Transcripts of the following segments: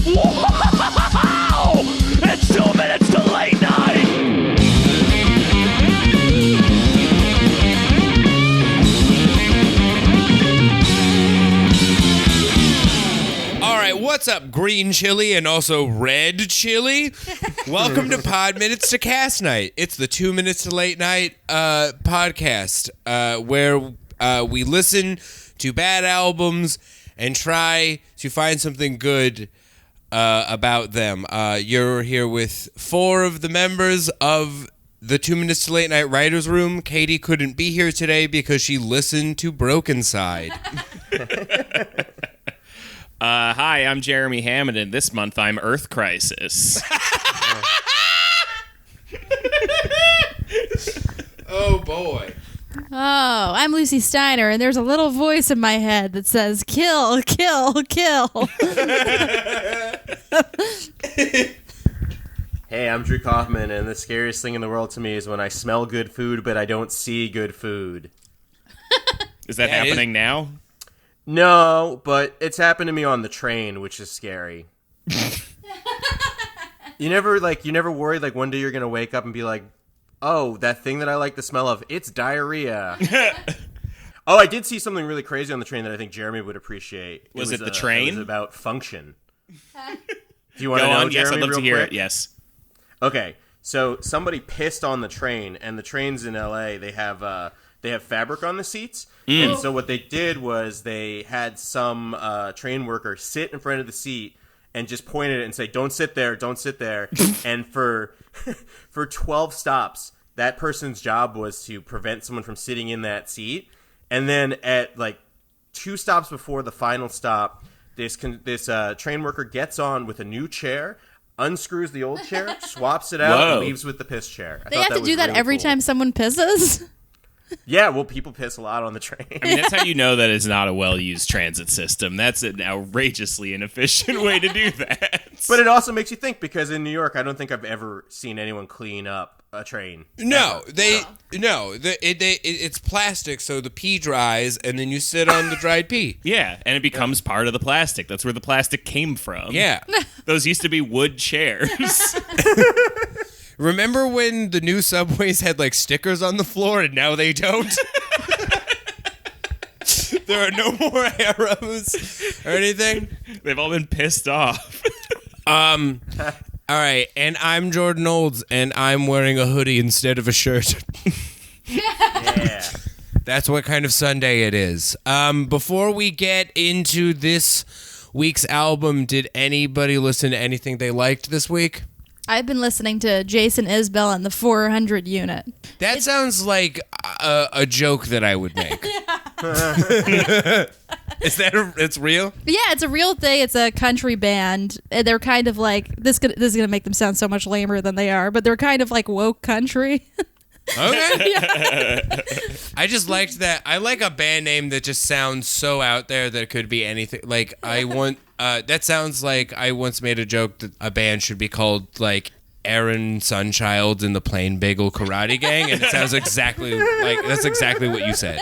Wow! It's 2 minutes to late night! All right, what's up, green chili and also red chili? Welcome to Pod Minutes to Cast Night. It's the 2 minutes to late night podcast where we listen to bad albums and try to find something good about them. You're here with 4 of the members of the 2 minutes to late night writers room. Katie couldn't be here today because she listened to Brokencyde. Hi, I'm Jeremy Hammond, and this month I'm Earth Crisis. Oh, boy. Oh, I'm Lucy Steiner, and there's a little voice in my head that says, kill, kill, kill. Hey, I'm Drew Kaufman, and the scariest thing in the world to me is when I smell good food, but I don't see good food. Is that happening now? No, but it's happened to me on the train, which is scary. You never worried, like, one day you're going to wake up and be like, oh, that thing that I like the smell of, it's diarrhea. Oh, I did see something really crazy on the train that I think Jeremy would appreciate. Was it the train? It was about function. Do you want to Go know, on, yes, Jeremy, I'd love real to hear quick? it, yes. Okay, so somebody pissed on the train, and the trains in LA, they have fabric on the seats. And so what they did was they had some train worker sit in front of the seat and just point at it and say, don't sit there, don't sit there. And for 12 stops, that person's job was to prevent someone from sitting in that seat. And then at like 2 stops before the final stop, this train worker gets on with a new chair, unscrews the old chair, swaps it out, and leaves with the piss chair. They have to do that really every cool. time someone pisses? Yeah, well, people piss a lot on the train. I mean, that's how you know that it's not a well-used transit system. That's an outrageously inefficient way to do that. But it also makes you think, because in New York, I don't think I've ever seen anyone clean up a train. No, it's plastic, so the pee dries, and then you sit on the dried pee. Yeah, and it becomes part of the plastic. That's where the plastic came from. Yeah. Those used to be wood chairs. Remember when the new subways had like stickers on the floor and now they don't? There are no more arrows or anything. They've all been pissed off. All right, and I'm Jordan Olds, and I'm wearing a hoodie instead of a shirt. Yeah. That's what kind of Sunday it is. Before we get into this week's album, did anybody listen to anything they liked this week? I've been listening to Jason Isbell and the 400 Unit. That sounds like a joke that I would make. Is that it's real? Yeah, it's a real thing. It's a country band. And they're kind of like, this is going to make them sound so much lamer than they are, but they're kind of like woke country. Okay. I just liked that. I like a band name that just sounds so out there that it could be anything. Like, that sounds like I once made a joke that a band should be called, like, Aaron Sunchild and the Plain Bagel Karate Gang, and it sounds exactly like that's exactly what you said.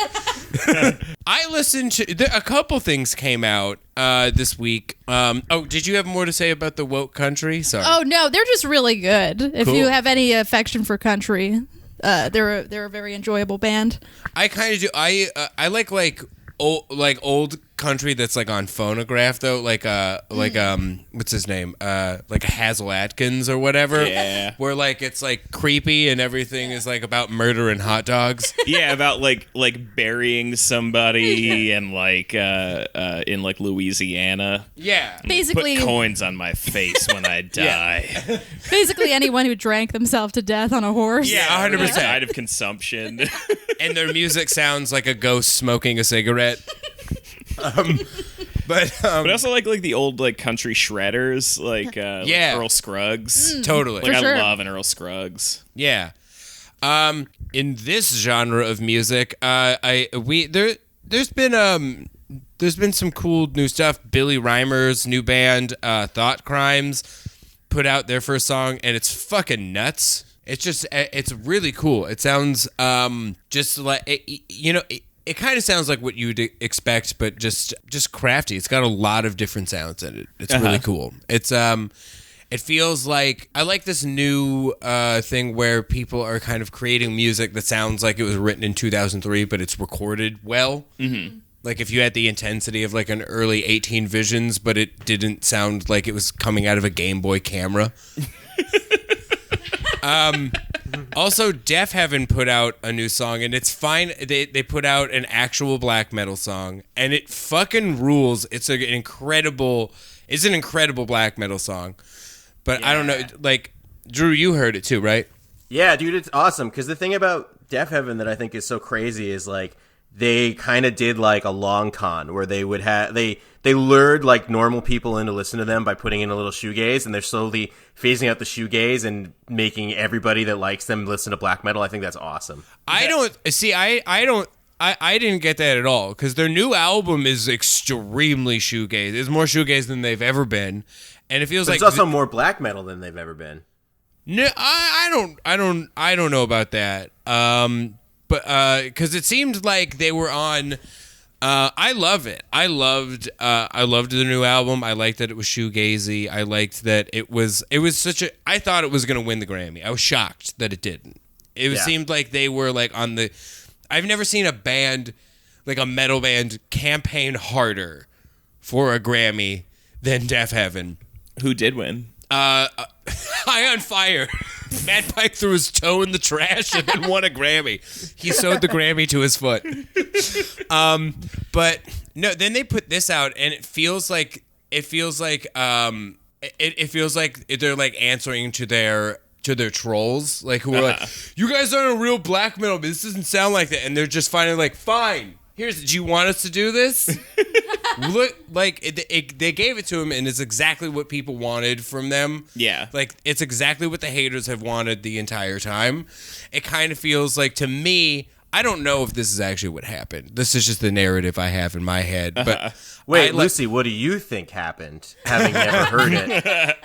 I listened to a couple things came out this week. Did you have more to say about the woke country? Sorry. Oh, no, they're just really good. If Cool. you have any affection for country, they're a very enjoyable band. I kind of do. I like old country that's like on phonograph though, like what's his name? Like a Hazel Atkins or whatever. Yeah. Where like it's like creepy and everything is like about murder and hot dogs. Yeah, about like burying somebody and like in like Louisiana. Yeah. Basically, Put coins on my face when I die. basically anyone who drank themselves to death on a horse. Yeah, 100%. Died of consumption. And their music sounds like a ghost smoking a cigarette. But also like the old like country shredders, like Earl Scruggs. Totally. Like For sure. I love an Earl Scruggs. Yeah. In this genre of music, there's been some cool new stuff. Billy Reimer's new band, Thought Crimes, put out their first song, and it's fucking nuts. It's really cool. It sounds just like it kind of sounds like what you'd expect, but just crafty. It's got a lot of different sounds in it. It's really cool. It's it feels like I like this new thing where people are kind of creating music that sounds like it was written in 2003, but it's recorded well. Mm-hmm. Like if you had the intensity of like an early 18 Visions, but it didn't sound like it was coming out of a Game Boy camera. Also, Def Heaven put out a new song, and it's fine. They put out an actual black metal song, and it fucking rules. It's an incredible black metal song. But I don't know, like, Drew, you heard it too, right? Yeah, dude, it's awesome. Because the thing about Def Heaven that I think is so crazy is, like, they kind of did, like, a long con where they would have... They lured, like, normal people in to listen to them by putting in a little shoegaze, and they're slowly phasing out the shoegaze and making everybody that likes them listen to black metal. I think that's awesome. I didn't get that at all, because their new album is extremely shoegaze. It's more shoegaze than they've ever been. And it feels but like it's also more black metal than they've ever been. No, I don't know about that. But because it seemed like they were on. I love it. I loved the new album. I liked that it was shoegazy. I liked that it was such a. I thought it was gonna win the Grammy. I was shocked that it didn't. It seemed like they were like on the. I've never seen a band, like a metal band, campaign harder for a Grammy than Def Heaven. Who did win? High on Fire. Matt Pike threw his toe in the trash and then won a Grammy. He sewed the Grammy to his foot. But no, then they put this out, and it feels like they're like answering to their trolls, like who are like, you guys aren't a real black metal, but this doesn't sound like that, and they're just finally like, fine. Do you want us to do this? Look, like they gave it to him, and it's exactly what people wanted from them. Yeah, like it's exactly what the haters have wanted the entire time. It kind of feels like, to me, I don't know if this is actually what happened. This is just the narrative I have in my head. But wait, Lucy, what do you think happened? Having never heard it,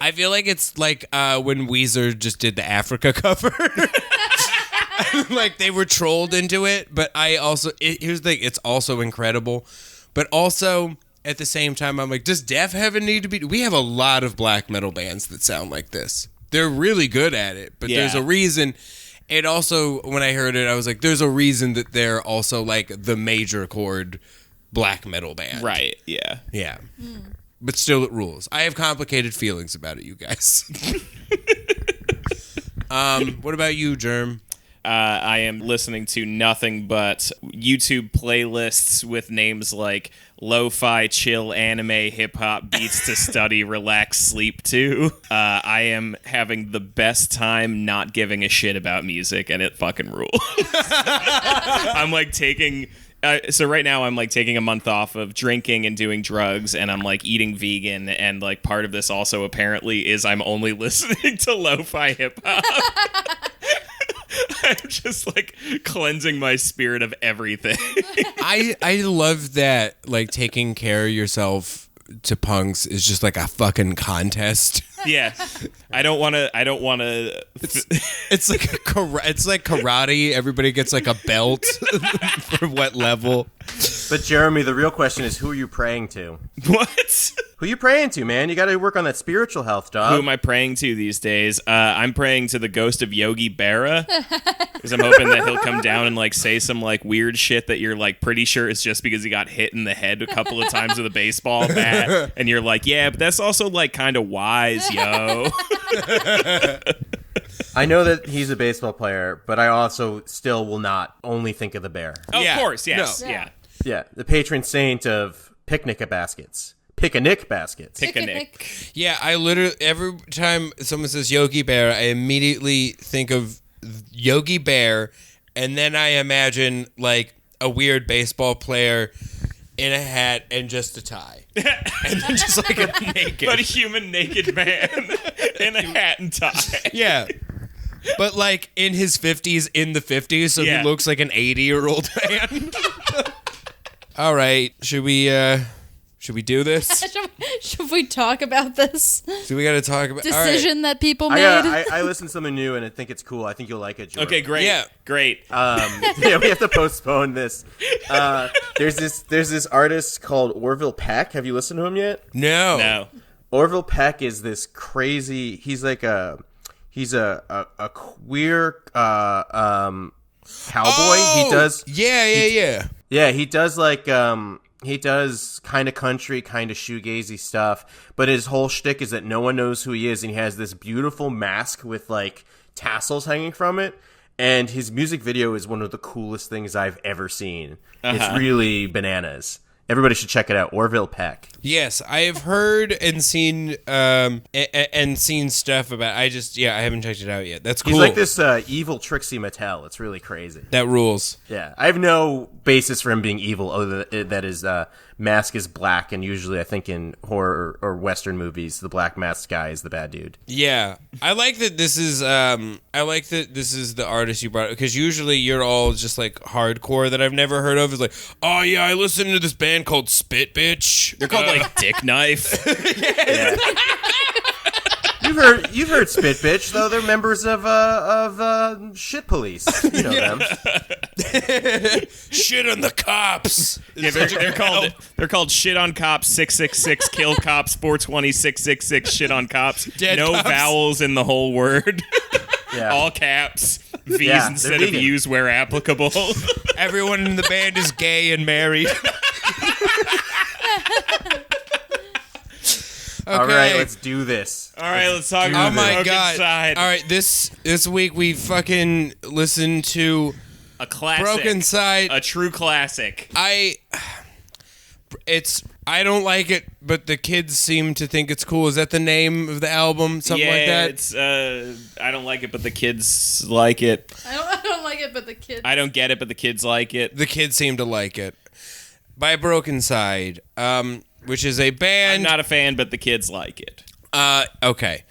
I feel like it's like when Weezer just did the Africa cover. Like they were trolled into it, but here's the thing, it's also incredible, but also at the same time I'm like, does Def Heaven need to be? We have a lot of black metal bands that sound like this. They're really good at it, but there's a reason. It also, when I heard it, I was like, there's a reason that they're also like the major chord black metal band, right? Yeah. But still, it rules. I have complicated feelings about it, you guys. What about you, Germ? I am listening to nothing but YouTube playlists with names like lo-fi, chill, anime, hip-hop, beats to study, relax, sleep to. I am having the best time not giving a shit about music, and it fucking rules. I'm like taking... so right now I'm like taking a month off of drinking and doing drugs, and I'm like eating vegan, and like part of this also apparently is I'm only listening to lo-fi hip-hop. I'm just like cleansing my spirit of everything. I love that, like, taking care of yourself to punks is just like a fucking contest. Yeah, I don't want to. It's like karate. Everybody gets like a belt for what level. But Jeremy, the real question is, who are you praying to? What? Who you praying to, man? You got to work on that spiritual health, dog. Who am I praying to these days? I'm praying to the ghost of Yogi Berra, because I'm hoping that he'll come down and like say some like weird shit that you're like pretty sure it's just because he got hit in the head a couple of times with a baseball bat, and you're like, yeah, but that's also like kind of wise, yo. I know that he's a baseball player, but I also still will not only think of the bear. Of course, yes, No. yeah. Yeah, the patron saint of picnic baskets. Picnic baskets. Picnic. Yeah, I literally, every time someone says Yogi Bear, I immediately think of Yogi Bear, and then I imagine like a weird baseball player in a hat and just a tie. And then just like a naked. But a human naked man in a hat and tie. Yeah. But like in his 50s, in the 50s, so Yeah. he looks like an 80-year-old man. All right, should we Should we do this? Should we talk about this Do we got to talk about decision that people made? I listened to something new and I think it's cool. I think you'll like it, Jordan. Okay, great. Yeah. Great. Yeah, we have to postpone this. There's this artist called Orville Peck. Have you listened to him yet? No. No. Orville Peck is this crazy. He's like a queer cowboy. Oh, He does. Yeah. Yeah, he does like he does kind of country, kind of shoegazy stuff, but his whole shtick is that no one knows who he is, and he has this beautiful mask with like tassels hanging from it, and his music video is one of the coolest things I've ever seen. It's really bananas. Everybody should check it out. Orville Peck. Yes, I have heard and seen stuff about. I haven't checked it out yet. That's cool. He's like this evil Trixie Mattel. It's really crazy. That rules. Yeah, I have no basis for him being evil other than that his mask is black, and usually I think in horror or Western movies, the black masked guy is the bad dude. Yeah, I like that this is. This is the artist you brought, because usually you're all just like hardcore that I've never heard of. It's like, oh yeah, I listened to this band called Spit Bitch. They're called like Dick Knife. Yeah. You've heard Spit Bitch though. They're members of Shit Police. You know them. Shit on the cops. Yeah, they're called Shit on Cops 666 Kill Cops 420 666 Shit on Cops. Dead no cops. vowels in the whole word. Yeah. All caps. V's Yeah, instead they're of vegan. U's where applicable. Everyone in the band is gay and married. Okay. All right, let's do this. All right, let's talk Oh about my god! Brokencyde. All right, this week we fucking listened to A classic. Brokencyde. A true classic. I don't like it, but the kids seem to think it's cool. Is that the name of the album? Something like that? It's I don't like it, but the kids like it. I don't like it, but the kids. I don't get it, but the kids like it. The kids seem to like it. By Brokencyde, which is a band. I'm not a fan, but the kids like it. Okay.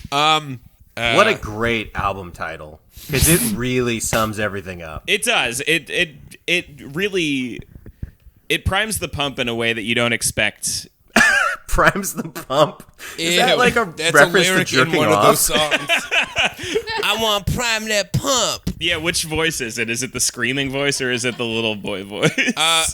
What a great album title, because it really sums everything up. It does. It really primes the pump in a way that you don't expect. Primes the pump. Is that like a That's reference a lyric to jerking in one off? of those songs. I want to prime that pump. Yeah, which voice is it? Is it the screaming voice or is it the little boy voice?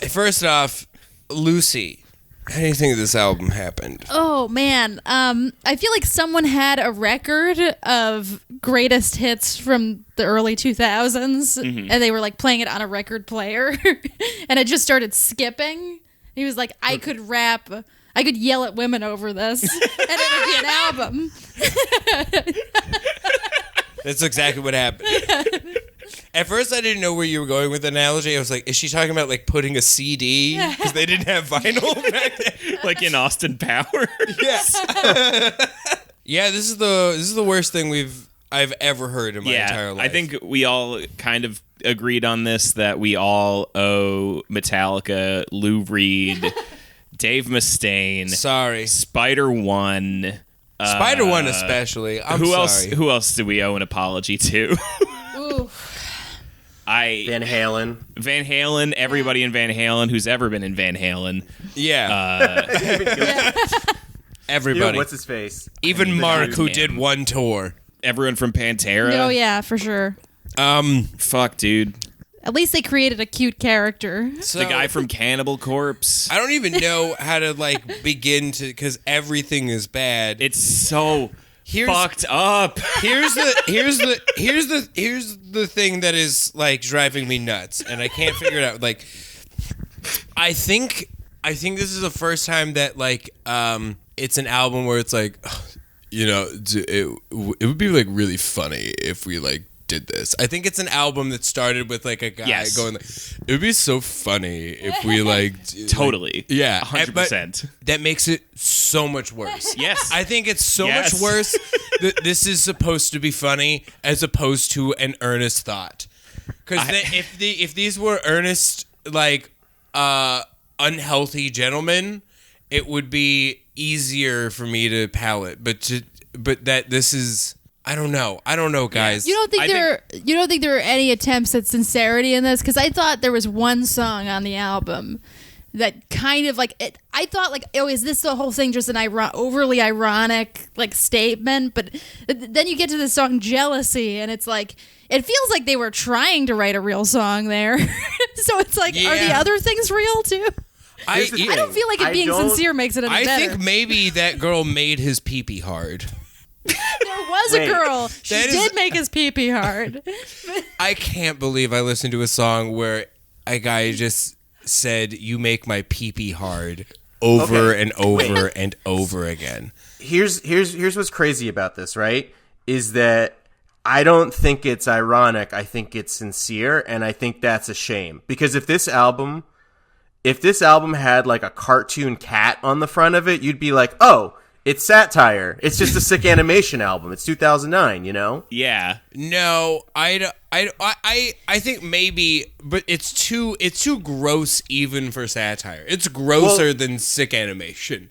First off, Lucy, how do you think this album happened? Oh man, I feel like someone had a record of greatest hits from the early 2000s, and they were like playing it on a record player, and it just started skipping. He was like, I could rap, I could yell at women over this, and it would be an album. That's exactly what happened. At first, I didn't know where you were going with the analogy. I was like, is she talking about like putting a CD? Because they didn't have vinyl back then. Like in Austin Powers. Yes. Yeah, this is the worst thing I've ever heard in my entire life. I think we all kind of agreed on this, that we all owe Metallica, Lou Reed, Dave Mustaine, Sorry. Spider-One. Spider-One especially. I'm sorry. Who else do we owe an apology to? Ooh. Van Halen. Van Halen, everybody in Van Halen who's ever been in Van Halen. Yeah. Everybody. Dude, what's his face? Even Mark, who man. did one tour. Everyone from Pantera. Oh yeah, for sure. Fuck, dude. At least they created a cute character. So, The guy from Cannibal Corpse. I don't even know how to like begin to, because everything is bad. It's so Here's- fucked up. Here's the thing that is like driving me nuts, and I can't figure it out. Like, I think this is the first time that like it's an album where it's like, it would be like really funny if we like did this. I think it's an album that started with like a guy going like, it would be so funny if we like Totally. yeah, 100%. That makes it so much worse. Yes. I think it's so Yes. much worse that this is supposed to be funny as opposed to an earnest thought. Because if these were earnest, like unhealthy gentlemen, it would be easier for me to palate. But that this is, I don't know, guys. You don't think you don't think there are any attempts at sincerity in this? Because I thought there was one song on the album that kind of like it. I thought like, oh, is this the whole thing just an overly ironic like statement? But then you get to the song "Jealousy," and it's like it feels like they were trying to write a real song there. So it's like, are the other things real too? I don't feel like it being sincere makes it any better. I think maybe that girl made his pee-pee hard. There was a girl. She did make his pee-pee hard. I can't believe I listened to a song where a guy just said, "You make my pee-pee hard," over and over and over again. Here's what's crazy about this, right? Is that I don't think it's ironic. I think it's sincere, and I think that's a shame. Because if this album had like a cartoon cat on the front of it, you'd be like, "Oh, it's satire. It's just a sick animation album. It's 2009, you know?" Yeah. No, I think maybe, but it's too gross even for satire. It's grosser than sick animation.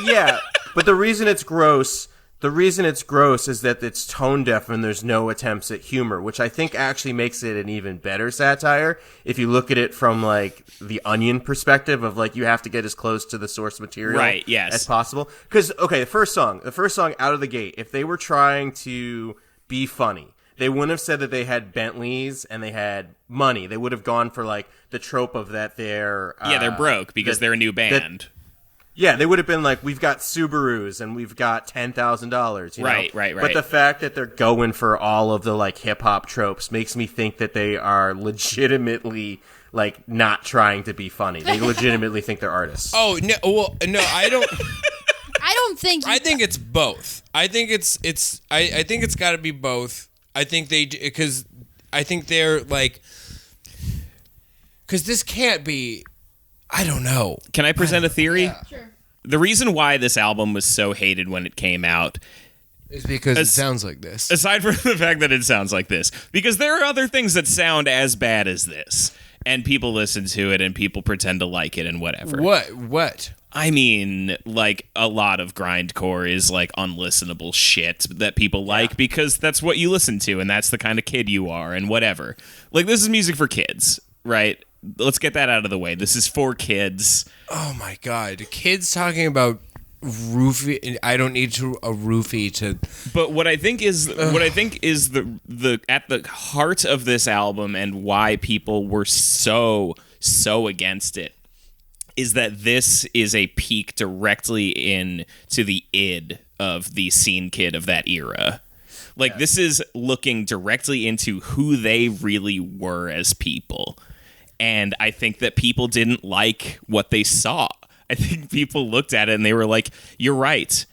Yeah, but the reason it's gross is that it's tone deaf and there's no attempts at humor, which I think actually makes it an even better satire if you look at it from like the Onion perspective of like you have to get as close to the source material as possible. Because the first song out of the gate, if they were trying to be funny, they wouldn't have said that they had Bentleys and they had money. They would have gone for like the trope of that they're broke because they're a new band. Yeah, they would have been like, we've got Subarus and we've got $10,000. Right. But the fact that they're going for all of the like hip hop tropes makes me think that they are legitimately like not trying to be funny. They legitimately think they're artists. Oh no! Well, no, I don't. I don't think. I think it's both. I think it's. I think it's got to be both. I think because I think they're like, because this can't be. I don't know. Can I present a theory? Yeah. Sure. The reason why this album was so hated when it came out is because it sounds like this. Aside from the fact that it sounds like this. Because there are other things that sound as bad as this. And people listen to it and people pretend to like it and whatever. What? I mean, like, a lot of grindcore is, like, unlistenable shit that people like because that's what you listen to and that's the kind of kid you are and whatever. Like, this is music for kids, right? Let's get that out of the way. This is for kids. Oh my god, kids talking about roofie. I don't need a roofie to. But what I think is the at the heart of this album and why people were so against it is that this is a peek directly into the id of the scene kid of that era. Like this is looking directly into who they really were as people. And I think that people didn't like what they saw. I think people looked at it and they were like, you're right.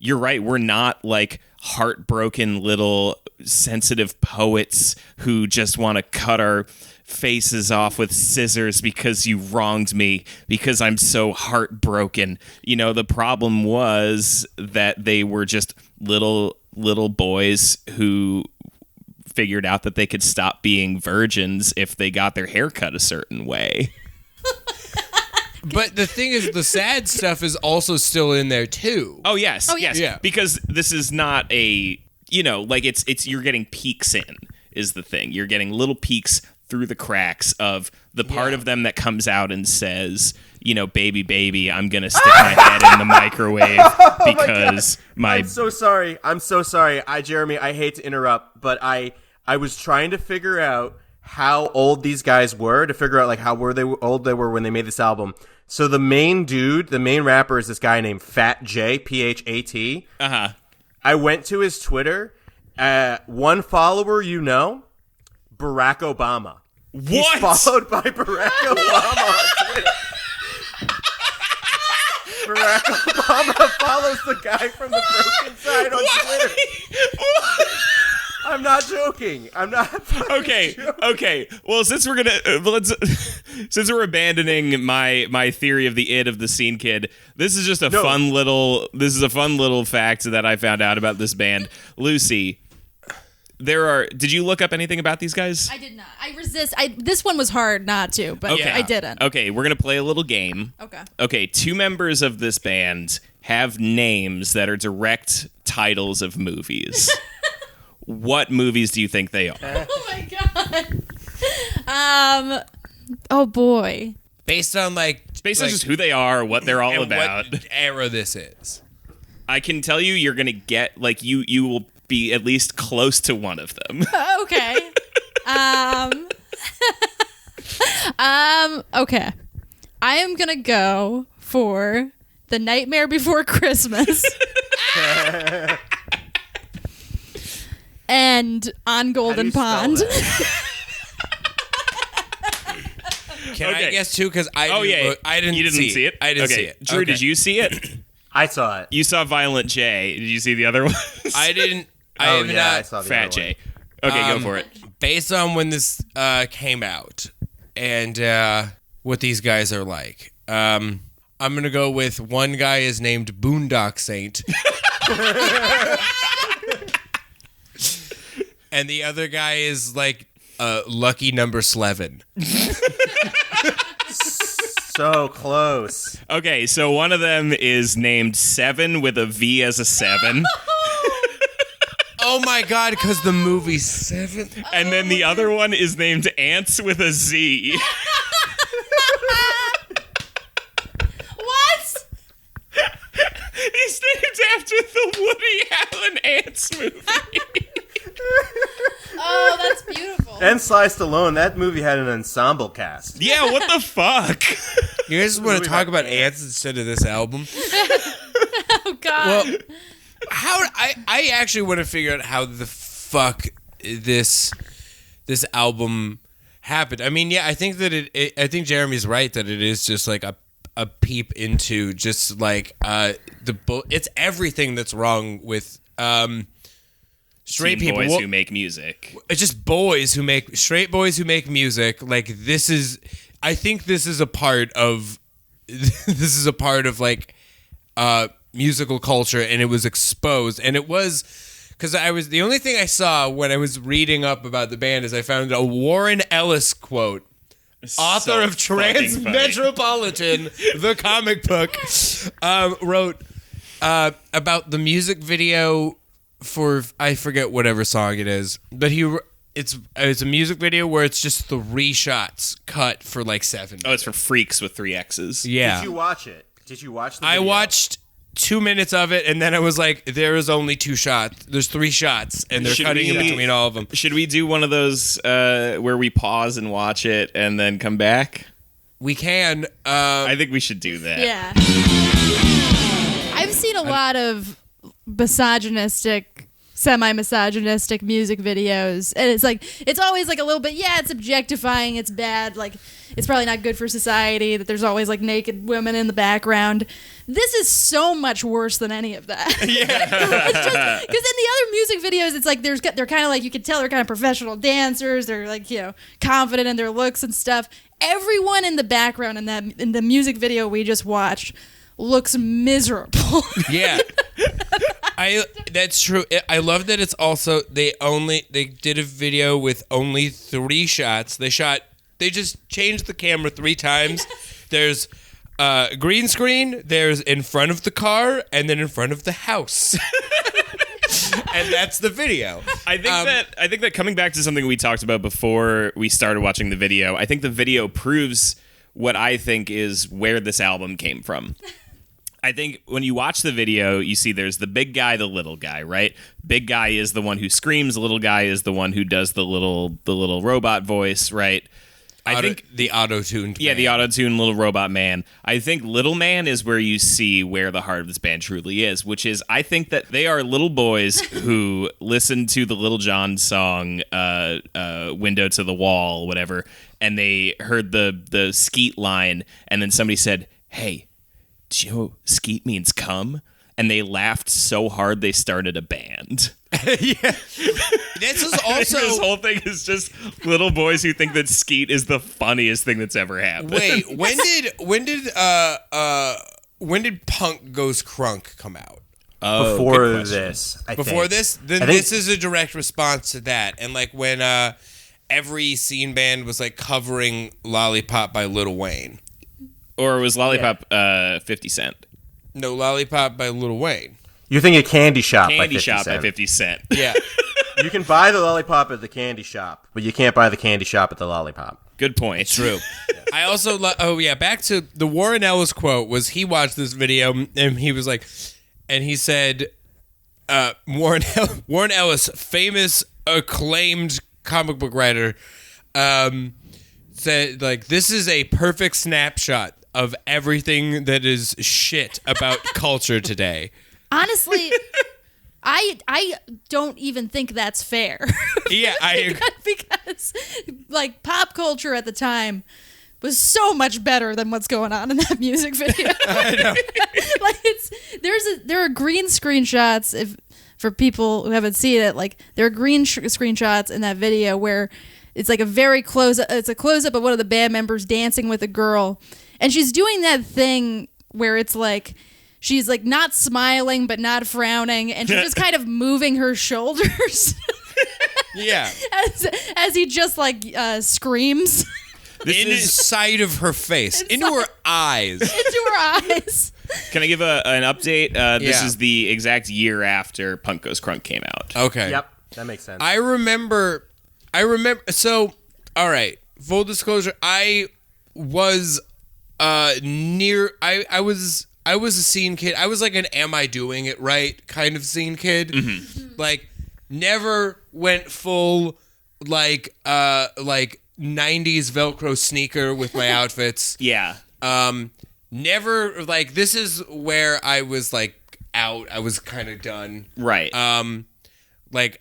We're not like heartbroken little sensitive poets who just want to cut our faces off with scissors because you wronged me, because I'm so heartbroken. You know, the problem was that they were just little boys who figured out that they could stop being virgins if they got their hair cut a certain way. But the thing is, the sad stuff is also still in there too. Oh yes. Yeah. Because this is not a, like it's you're getting peeks in is the thing. You're getting little peeks through the cracks of the part of them that comes out and says, baby, I'm gonna stick my head in the microwave because I'm so sorry. Jeremy, I hate to interrupt, but I was trying to figure out how old these guys were to figure out like how old they were when they made this album. So the main rapper is this guy named Fat J, Phat. Uh-huh. I went to his Twitter. One follower, Barack Obama. What? He's followed by Barack Obama on Twitter. Barack Obama follows the guy from the Brokencyde on Twitter. What? I'm not joking. I'm not. Okay. Well, since we're abandoning my theory of the id of the scene kid, this is just a fun little fact that I found out about this band. Lucy, did you look up anything about these guys? I did not. I resist. This one was hard not to, but I didn't. Okay, we're going to play a little game. Okay, 2 members of this band have names that are direct titles of movies. What movies do you think they are? Oh my god. Oh boy. based on Based on just who they are, what they're all and about. what era this is. I can tell you, you're gonna get you will be at least close to one of them. Okay. Okay. I am gonna go for The Nightmare Before Christmas. And On Golden Pond. Can Okay. I guess too? Because I didn't You didn't see it. I didn't okay. see it. Drew, Okay. did you see it? I saw it. You saw Violent J. Did you see the other ones? I didn't. I Oh have yeah, not. I saw the Fat other one. J. Okay, go for it. Based on when this came out and what these guys are like, I'm gonna go with one guy is named Boondock Saint, and the other guy is like Lucky Number 11. So close. Okay, so one of them is named Seven with a V as a 7. Oh my God! Because the movie's 7. And then the other one is named Ants with a Z. What? He's named after the Woody Allen Ants movie. Oh, that's beautiful. And Sly Stallone, that movie had an ensemble cast. Yeah, what the fuck? You guys want movie to talk about about ants instead of this album? Oh, God. Well, I actually want to figure out how the fuck this album happened. I mean, yeah, I think that I think Jeremy's right that it is just like a peep into just like it's everything that's wrong with straight Teen people boys who make music. It's just straight boys who make music. Like I think this is a part of like musical culture, and it was exposed, and it was because the only thing I saw when I was reading up about the band is I found a Warren Ellis quote, author of Transmetropolitan, the comic book, wrote about the music video for I forget whatever song it is, but it's a music video where it's just 3 shots cut for like 7 minutes. Oh, it's for Freaks with 3 X's. Yeah. Did you watch it? Did you watch the I video? watched 2 minutes of it, and then I was like, there is only 2 shots. There's 3 shots, and they're cutting in between all of them. Should we do one of those where we pause and watch it and then come back? We can. I think we should do that. Yeah. I've seen a lot of semi-misogynistic music videos, and it's always like a little bit, yeah, it's objectifying, it's bad, like it's probably not good for society that there's always like naked women in the background. This is so much worse than any of that. Yeah. It's just because in the other music videos, it's like they're kind of like, you can tell they're kind of professional dancers, they're like, confident in their looks and stuff. Everyone in the background in the music video we just watched looks miserable. Yeah. That's true. I love that it's also they did a video with only 3 shots. They just changed the camera 3 times. There's green screen, there's in front of the car, and then in front of the house. And that's the video. I think that coming back to something we talked about before we started watching the video, I think the video proves what I think is where this album came from. I think when you watch the video, you see there's the big guy, the little guy, right? Big guy is the one who screams, the little guy is the one who does the little robot voice, right? I think the auto-tuned yeah, man. the auto-tuned little robot man. I think Little Man is where you see where the heart of this band truly is, which is I think that they are little boys who listen to the Little John song Window to the Wall, whatever, and they heard the skeet line, and then somebody said, "Hey, do you know skeet means come?" And they laughed so hard they started a band. Yeah. This is also This whole thing is just little boys who think that skeet is the funniest thing that's ever happened. Wait, when did Punk Goes Crunk come out? Oh, Before good question. this, I Before think. this? Then I think- this is a direct response to that. And like when every scene band was like covering Lollipop by Lil Wayne. Or was Lollipop 50 Cent? No, Lollipop by Lil Wayne. You're thinking Candy Shop by Candy 50 Shop Cent. by 50 Cent. Yeah. You can buy the lollipop at the candy shop, but you can't buy the candy shop at the lollipop. Good point. True. I also back to the Warren Ellis quote was he watched this video and he was like, and he said, Warren Ellis, famous acclaimed comic book writer, said like, this is a perfect snapshot of everything that is shit about culture today. Honestly, I don't even think that's fair. Yeah, I agree. Because like pop culture at the time was so much better than what's going on in that music video. I know. Like there are green screenshots for people who haven't seen it. Like there are green screenshots in that video where it's like a very close. It's a close up of one of the band members dancing with a girl, and she's doing that thing where it's like she's like not smiling but not frowning, and she's just kind of moving her shoulders. Yeah. As he just like screams. Inside of her face, into her eyes. Into her eyes. Can I give an update? This is the exact year after Punk Goes Crunk came out. Okay. Yep, that makes sense. I remember. So, all right. Full disclosure. I was near. I was a scene kid. I was like an "Am I doing it right?" kind of scene kid. Mm-hmm. Like, never went full like 90s Velcro sneaker with my outfits. Yeah. Never like this is where I was like out. I was kind of done. Right. I was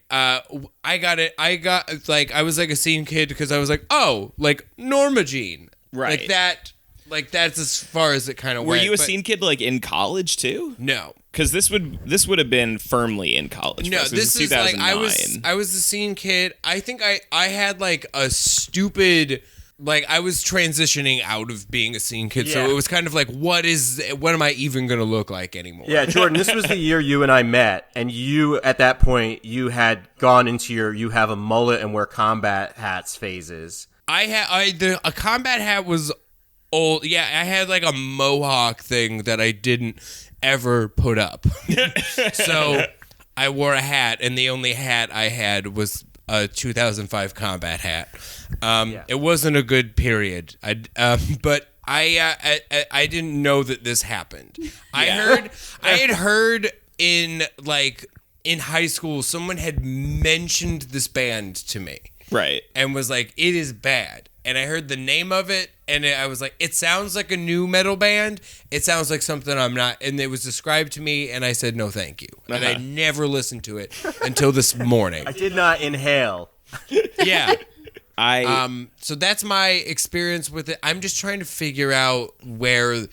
like a scene kid because I was like, oh, like Norma Jean. Right. Like that. Like that's as far as it kind of Were went. you a scene kid like in college too? No. Because this would have been firmly in college. No, this is like I was a scene kid. I think I had like a stupid like I was transitioning out of being a scene kid, so it was kind of like what am I even gonna look like anymore? Yeah, Jordan, this was the year you and I met, and you at that point you had gone into you have a mullet and wear combat hats phases. A combat hat was old. Yeah, I had like a mohawk thing that I didn't ever put up. So I wore a hat, and the only hat I had was a 2005 combat hat. It wasn't a good period. But I didn't know that this happened. I had heard in high school someone had mentioned this band to me. Right. And was like, it is bad. And I heard the name of it, and I was like, it sounds like a new metal band. It sounds like something I'm not. And it was described to me, and I said, no, thank you. And I never listened to it until this morning. I did not inhale. Yeah. So that's my experience with it. I'm just trying to figure out where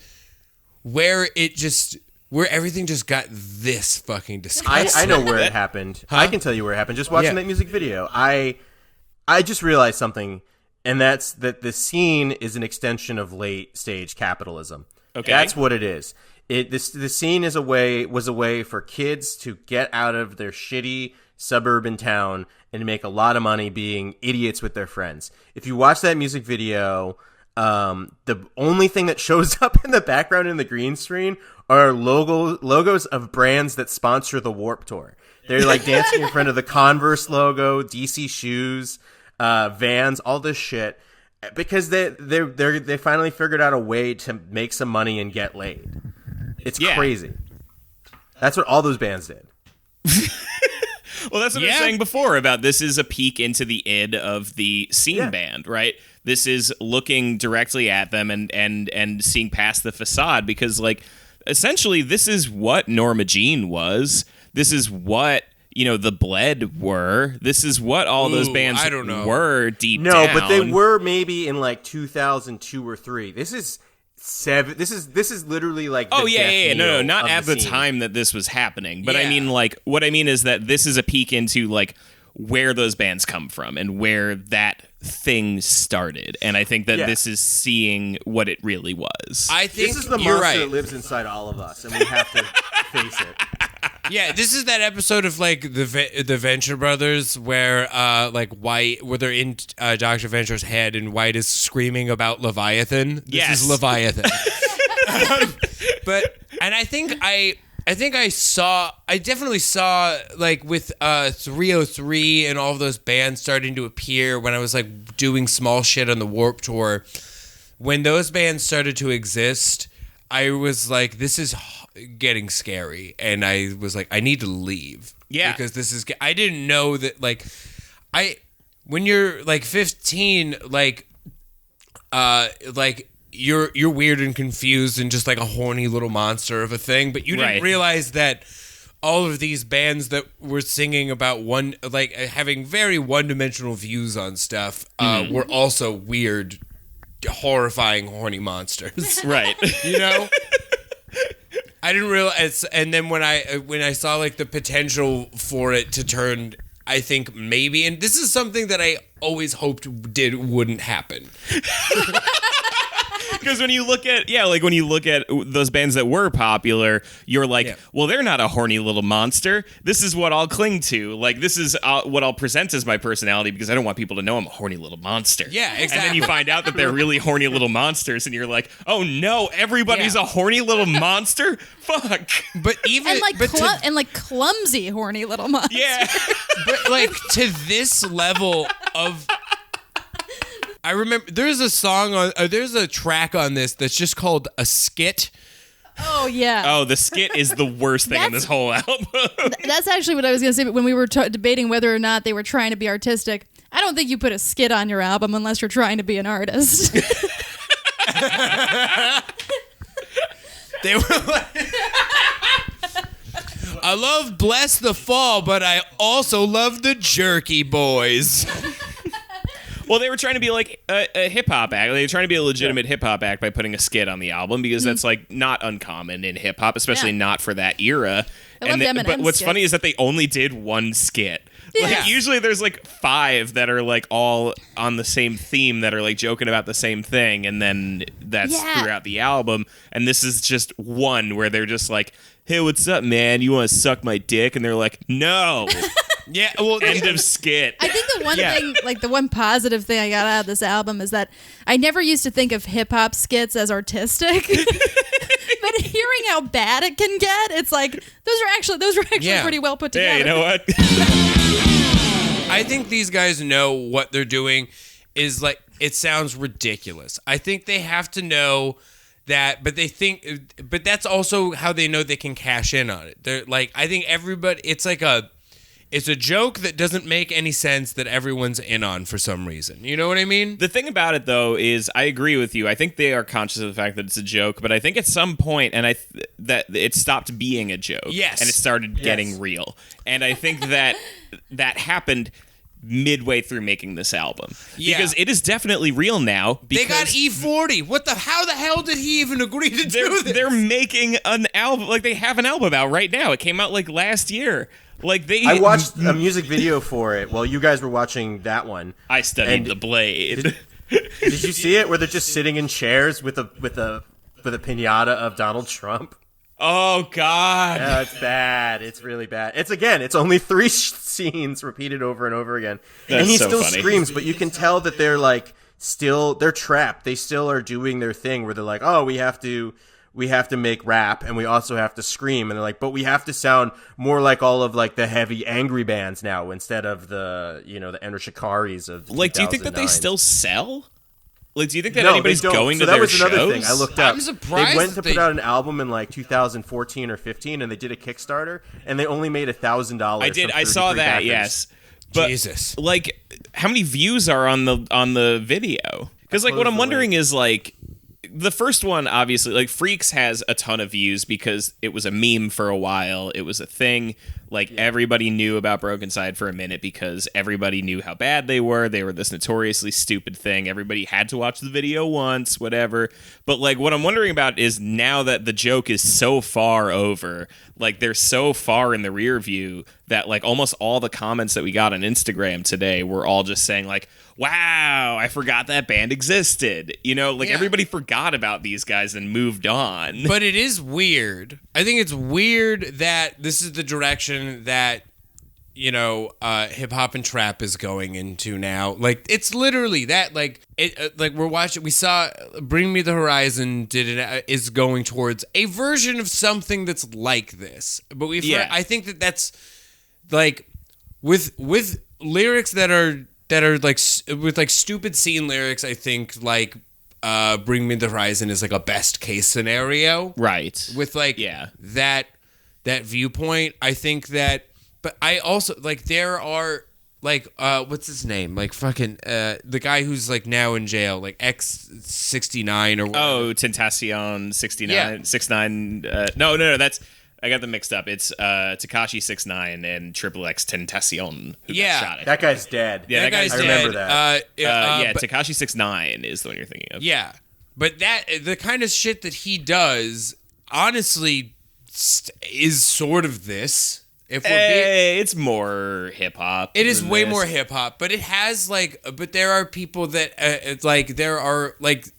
everything just got this fucking disgusting. I know where it happened. Huh? I can tell you where it happened. Just watching that music video. I just realized something. And that's that the scene is an extension of late stage capitalism. Okay. That's what it is. The scene was a way for kids to get out of their shitty suburban town and make a lot of money being idiots with their friends. If you watch that music video, the only thing that shows up in the background in the green screen are logos of brands that sponsor the Warped Tour. They're like dancing in front of the Converse logo, DC shoes, Vans, all this shit, because they finally figured out a way to make some money and get laid. It's crazy. That's what all those bands did. Well, that's what I was saying before about this is a peek into the id of the scene band, right? This is looking directly at them and seeing past the facade, because like essentially this is what Norma Jean was. This is what the Bled were. This is what all those bands were deep down. No, but they were maybe in like 2002 or 3. This is This is literally like no, not at the time that this was happening, but I mean, like, what I mean is that this is a peek into like where those bands come from and where that thing started, and I think that this is seeing what it really was. I think this is the monster that lives inside all of us, and we have to face it. Yeah, this is that episode of like the Venture Brothers where where they're in Dr. Venture's head and White is screaming about Leviathan. This is Leviathan. And I think I definitely saw like with 303 and all of those bands starting to appear when I was like doing small shit on the Warped Tour. When those bands started to exist, I was like, this is getting scary. And I was like, I need to leave. Yeah. Because I didn't know that when you're like 15, like you're weird and confused and just like a horny little monster of a thing, but you didn't realize that all of these bands that were singing about having very one-dimensional views on stuff were also weird, horrifying, horny monsters. Right. You know? I didn't realize, and then when I saw like the potential for it to turn, I think maybe, and this is something that I always hoped wouldn't happen. Because when you look at those bands that were popular, you're like, well, they're not a horny little monster. This is what I'll cling to. Like, this is what I'll present as my personality because I don't want people to know I'm a horny little monster. Yeah, exactly. And then you find out that they're really horny little monsters, and you're like, oh no, everybody's a horny little monster? Fuck. But even and clumsy horny little monster. Yeah. But like to this level of. I remember there's a track on this that's just called a skit. Oh, yeah. Oh, the skit is the worst thing in this whole album. That's actually what I was going to say when we were debating whether or not they were trying to be artistic. I don't think you put a skit on your album unless you're trying to be an artist. They were like, I love Bless the Fall, but I also love the Jerky Boys. Well, they were trying to be like a hip-hop act. They were trying to be a legitimate hip-hop act by putting a skit on the album because that's like not uncommon in hip-hop, especially not for that era. But what's funny is that they only did one skit. Like, usually there's like 5 that are like all on the same theme that are like joking about the same thing, and then that's throughout the album. And this is just one where they're just like, hey, what's up, man? You want to suck my dick? And they're like, no. Yeah, well, end of skit. I think the one thing, like the one positive thing I got out of this album is that I never used to think of hip hop skits as artistic. But hearing how bad it can get, it's like those are actually pretty well put together. Yeah, you know what? I think these guys know what they're doing is like it sounds ridiculous. I think they have to know that, but that's also how they know they can cash in on it. They're like, I think everybody, it's a joke that doesn't make any sense that everyone's in on for some reason. You know what I mean? The thing about it, though, is I agree with you. I think they are conscious of the fact that it's a joke, but I think at some point, that it stopped being a joke. Yes. And it started getting real. And I think that happened midway through making this album. Yeah. Because it is definitely real now. They got E40. How the hell did he even agree to do this? They're making an album. Like, they have an album out right now. It came out, like, last year. I watched a music video for it while you guys were watching that one. I studied The Blade. Did you see it where they're just sitting in chairs with a piñata of Donald Trump? Oh God! Yeah, it's bad. It's really bad. It's only 3 scenes repeated over and over again, and he still screams. But you can tell that they're trapped. They still are doing their thing where they're like, oh, we have to make rap and we also have to scream, and they're like, but we have to sound more like all of like the heavy angry bands now instead of the the Enter Shikaris of like. Do you think that they still sell? Like, do you think that no, anybody's going to that their was another shows? thing I looked up. I'm surprised they went to put out an album in like 2014 or 15, and they did a Kickstarter, and they only made $1,000. I did. I saw that. Backers. Yes. But, Jesus. Like, how many views are on the video? Because like, what I'm wondering is like. The first one, obviously, like Freaks has a ton of views because it was a meme for a while. It was a thing. Like, everybody knew about Brokencyde for a minute because everybody knew how bad they were. They were this notoriously stupid thing. Everybody had to watch the video once, whatever. But, like, what I'm wondering about is now that the joke is so far over, like, they're so far in the rear view that, like, almost all the comments that we got on Instagram today were all just saying, like, wow, I forgot that band existed. You know, like, everybody forgot about these guys and moved on. But it is weird. I think it's weird that this is the direction that hip hop and trap is going into now. Like, it's literally that. Like, we saw Bring Me the Horizon is going towards a version of something that's like this. But I think that's like with lyrics that are like with like stupid scene lyrics. I think like Bring Me the Horizon is like a best case scenario, right? With like that viewpoint. I think that. But I also, like, there are, like, what's his name? Like, fucking, the guy who's, like, now in jail, like, X69 or whatever. Oh, Tentacion 69, Yeah. 69, no, that's, I got them mixed up. It's, Tekashi 69 and Triple X Tentacion who got shot at. That guy's dead. Yeah, that guy's I dead. remember that. But Tekashi 69 is the one you're thinking of. Yeah. But the kind of shit that he does, honestly, is sort of this. If we're it's more hip hop. It is way more hip hop, but it has but there are people that it's like there are like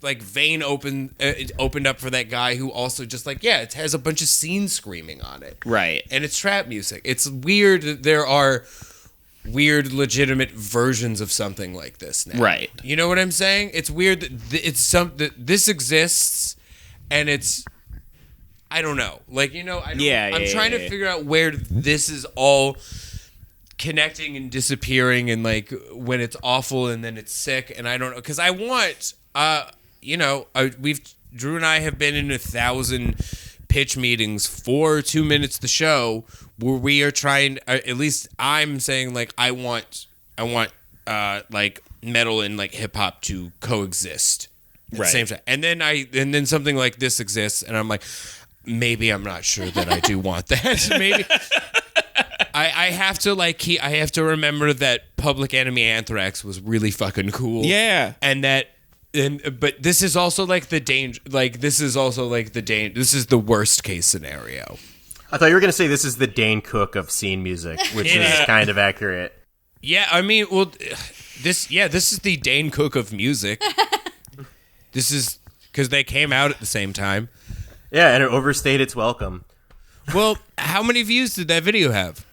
Vane opened up for that guy who also just it has a bunch of scene screaming on it, right? And it's trap music. It's weird that there are weird legitimate versions of something like this now, right? You know what I'm saying? It's weird that that this exists, and it's. I don't know. Like, I'm trying to figure out where this is all connecting and disappearing and, like, when it's awful and then it's sick. And I don't know. Because I want, Drew and I have been in 1,000 pitch meetings for 2 minutes the show where we are trying, at least I'm saying, like, I want like, metal and, like, hip-hop to coexist at the same time. And then something like this exists, and I'm like... Maybe I'm not sure that I do want that. Maybe I have to I have to remember that Public Enemy Anthrax was really fucking cool. Yeah, but this is also like the danger. Like this is also like the danger. This is the worst case scenario. I thought you were gonna say this is the Dane Cook of scene music, which is kind of accurate. Yeah, I mean, well, this is the Dane Cook of music. This is because they came out at the same time. Yeah, and it overstayed its welcome. Well, how many views did that video have?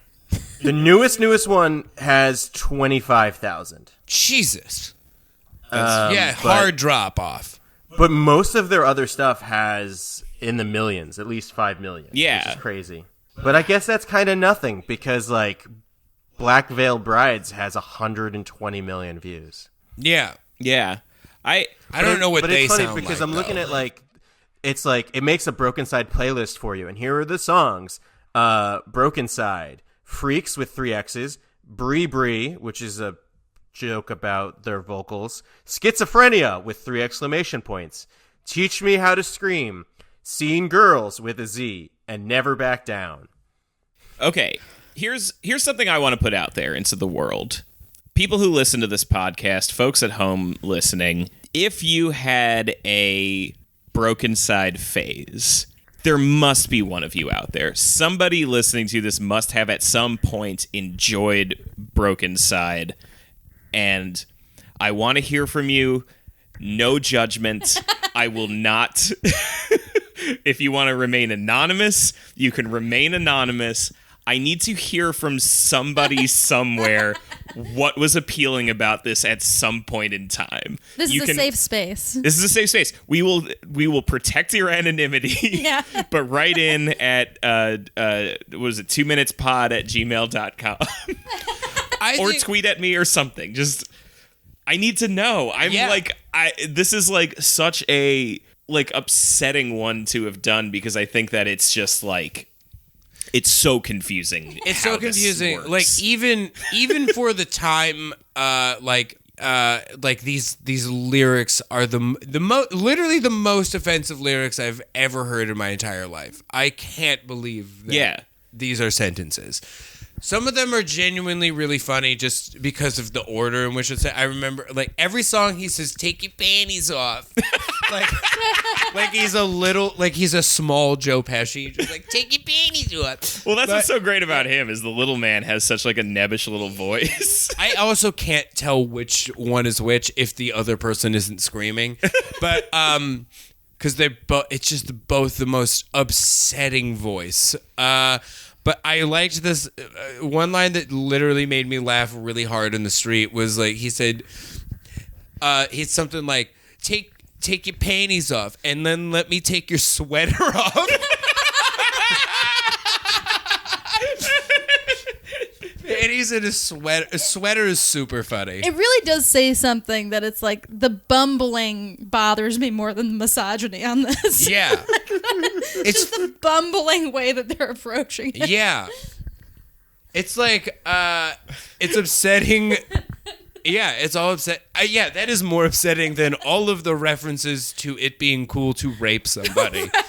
The newest one has 25,000. Jesus. Hard drop off. But most of their other stuff has in the millions, at least 5 million. Yeah. Which is crazy. But I guess that's kind of nothing because, like, Black Veil Brides has 120 million views. Yeah. Yeah. I don't know what they sound like. But it's funny because I'm looking at, like, it's like it makes a Brokencyde playlist for you, and here are the songs: Brokencyde, Freaks with 3 X's, Bree Bree, which is a joke about their vocals, Schizophrenia with 3 exclamation points, Teach Me How to Scream, Seeing Girls with a Z, and Never Back Down. Okay, here's something I want to put out there into the world. People who listen to this podcast, folks at home listening, if you had a Brokencyde phase, there must be one of you out there. Somebody listening to this must have at some point enjoyed Brokencyde, and I want to hear from you. No judgment. I will not. If you want to remain anonymous, you can remain anonymous. I need to hear from somebody somewhere what was appealing about this at some point in time. This is a safe space. This is a safe space. We will protect your anonymity. Yeah. But write in at was it 2minutespod@gmail.com or tweet at me or something. Just I need to know. This is like such a upsetting one to have done because I think that it's just like it's so confusing. It's so confusing. Like even for the time, these lyrics are literally the most offensive lyrics I've ever heard in my entire life. I can't believe that these are sentences. Some of them are genuinely really funny just because of the order in which it's. I remember, like, every song he says, "Take your panties off," like he's a small Joe Pesci, just like, "Take your panties off." Well, that's what's so great about him is the little man has such like a nebbish little voice. I also can't tell which one is which if the other person isn't screaming, but because it's just both the most upsetting voice. But I liked this one line that literally made me laugh really hard in the street was like, he said, he's something like, take your panties off and then let me take your sweater off. And he's in a sweater. A sweater is super funny. It really does say something that it's like the bumbling bothers me more than the misogyny on this. Yeah. It's just the bumbling way that they're approaching it. Yeah. It's like, it's upsetting. Yeah, it's all upset. Yeah, that is more upsetting than all of the references to it being cool to rape somebody. Right.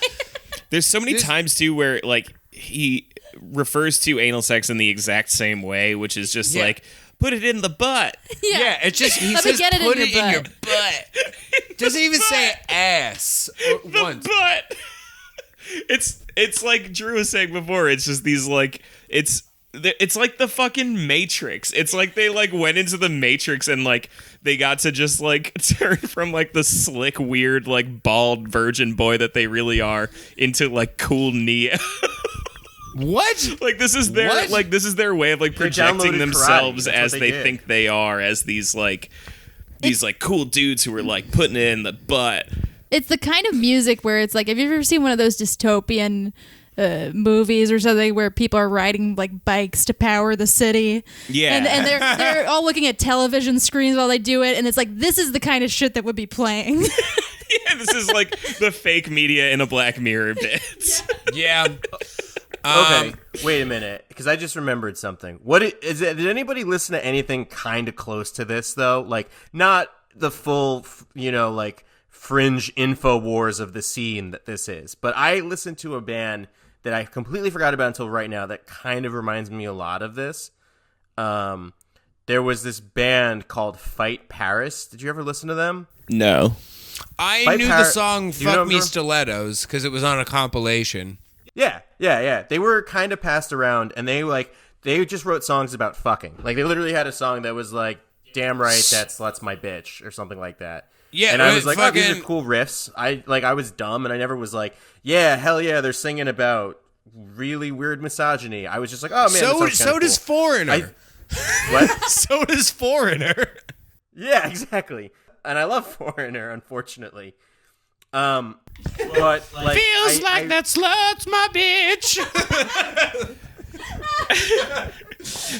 There's so many times, too, where, like, he refers to anal sex in the exact same way, which is just like, put it in the butt. Yeah, it's just, he says, put it in your butt. Doesn't even say ass once. Butt. It's like Drew was saying before, it's just these, like, it's like the fucking Matrix. It's like they like went into the Matrix and like they got to just like turn from like the slick, weird, like bald virgin boy that they really are into like cool Neo. What? Like this is their way of like projecting themselves as they did. think they are as these like cool dudes who are like putting it in the butt. It's the kind of music where it's like, have you ever seen one of those dystopian movies or something where people are riding like bikes to power the city? Yeah. And they're all looking at television screens while they do it, and it's like, this is the kind of shit that would be playing. Yeah, this is like the fake media in a Black Mirror bit. Yeah. Okay, wait a minute, because I just remembered something. Did anybody listen to anything kind of close to this, though? Like, not the full, like, fringe info wars of the scene that this is. But I listened to a band that I completely forgot about until right now that kind of reminds me a lot of this. There was this band called Fight Paris. Did you ever listen to them? No. I knew the song Fuck Me Stilettos because it was on a compilation. Yeah. They were kind of passed around, and they just wrote songs about fucking. Like, they literally had a song that was like, damn right, that slut's my bitch, or something like that. Yeah, and I was like, these are cool riffs. I was dumb, and I never was like, yeah, hell yeah, they're singing about really weird misogyny. I was just like, oh man, so does Foreigner. What? So does Foreigner. Yeah, exactly. And I love Foreigner, unfortunately. But like, feels like that slut's my bitch.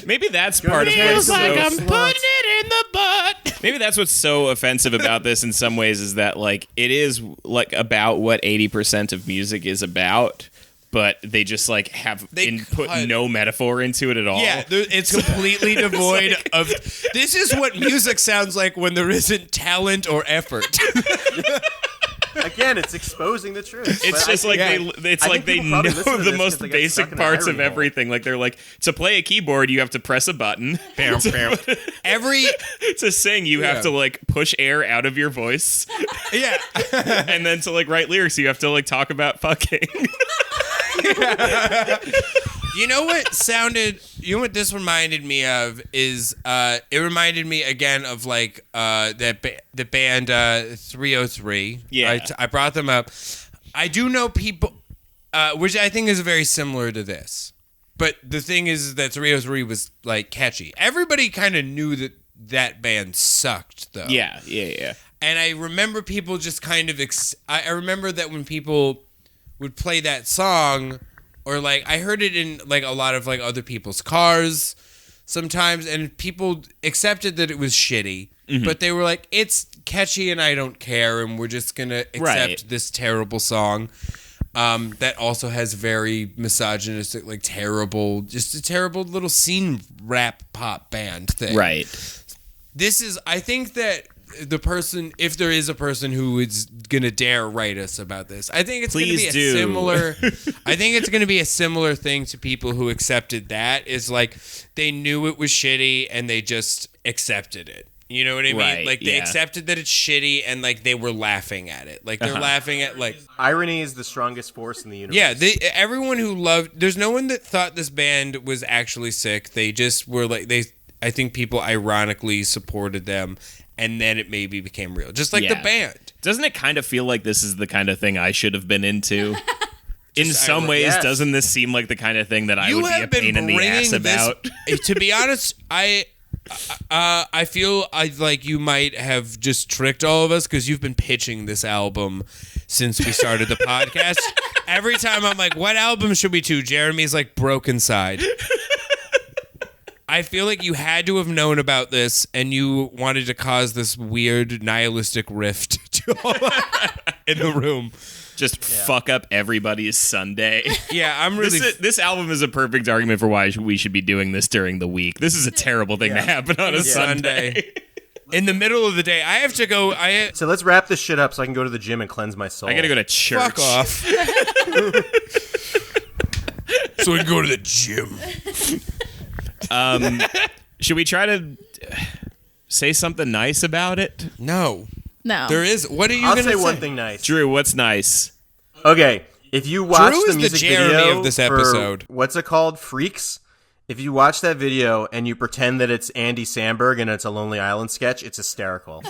Maybe that's part of what's feels like so, I'm putting it in the butt. maybe that's what's so offensive about this in some ways is that like it is like about what 80% of music is about, but they just like put no metaphor into it at all. Yeah, it's completely devoid of. This is what music sounds like when there isn't talent or effort. Again, it's exposing the truth. It's just like they know the most basic parts of everything. Like they're like, to play a keyboard, you have to press a button. Bam. To sing, you have to like push air out of your voice. Yeah. And then to like write lyrics, you have to like talk about fucking. You know what this reminded me of is it reminded me again of like the band 303. Yeah. I brought them up. I do know people which I think is very similar to this. But the thing is that 303 was like catchy. Everybody kind of knew that band sucked though. Yeah. And I remember people just kind of I remember that when people would play that song, or like I heard it in like a lot of like other people's cars sometimes, and people accepted that it was shitty, but they were like, it's catchy and I don't care, and we're just gonna accept this terrible song that also has very misogynistic, like just a terrible little scene rap pop band thing. Right. I think that the person, if there is a person who is gonna dare write us about this, I think it's gonna be I think it's gonna be a similar thing to people who accepted that. Is like they knew it was shitty and they just accepted it. You know what I mean? Right, like they accepted that it's shitty and like they were laughing at it. Like they're laughing at like irony is the strongest force in the universe. Yeah, everyone who loved. There's no one that thought this band was actually sick. They just were like I think people ironically supported them. And then it maybe became real. Just like the band. Doesn't it kind of feel like this is the kind of thing I should have been into? In some ways, yes. doesn't this seem like the kind of thing that I You would be a have been pain in the ass bringing this- about? To be honest, I feel like you might have just tricked all of us because you've been pitching this album since we started the podcast. Every time I'm like, what album should we do? Jeremy's like, Brokencyde. I feel like you had to have known about this and you wanted to cause this weird nihilistic rift in the room. Just fuck up everybody's Sunday. Yeah, I'm really... This album is a perfect argument for why we should be doing this during the week. This is a terrible thing to happen on a Sunday. In the middle of the day. I have to go... So let's wrap this shit up so I can go to the gym and cleanse my soul. I gotta go to church. Fuck off. So we can go to the gym. Should we try to say something nice about it? No. No. There is... What are you I'll going to say say? one thing nice. Drew, what's nice? Okay, if you watch Drew the is the music Jeremy video of this for- episode. what's it called? Freaks? If you watch that video and you pretend that it's Andy Samberg and it's a Lonely Island sketch, it's hysterical.